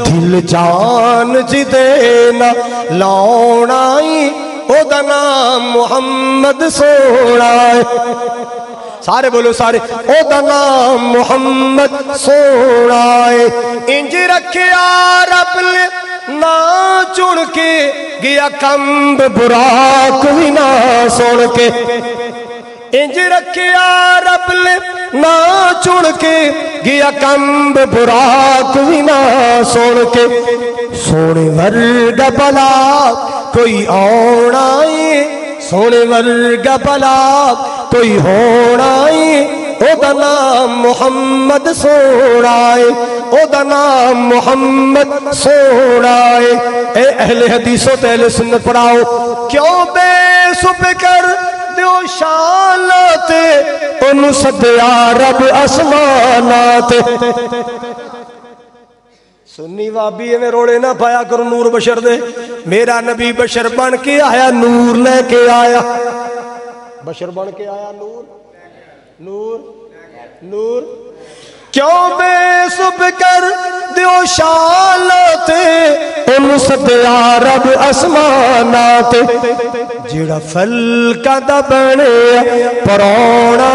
دل جان جی دینا لاؤنائی او دا نام محمد سونا ہے سارے بولو سارے او دا نام محمد سونا ہے انج رکھیا رب نے نا چن کے گیا کمب براق بھی نہ سن کے انج رکھیا رب نے نا چن کے گیا کمب براق بھی نہ سن کے سونے ورگا بلا کوئی آنا ہے سونے ورگا بلا کوئی ہونا ہے او دا نام محمد سونا ہے او دا نام محمد سونا ہے اے اہل حدیثوں تے اہل سنت پڑھاؤ کیوں بے سب کر دیو شانات انہوں صدیا رب اسمانات سنی وابی میں روڑے نہ پایا کرو نور بشر دے میرا نبی بشر بن کے آیا نور لے کے آیا بشر بن کے آیا نور نور نور کیوں بے سب کر دیو شالتے ان صدیا رب اسمانات جڑا فل کا دا بنے پرونا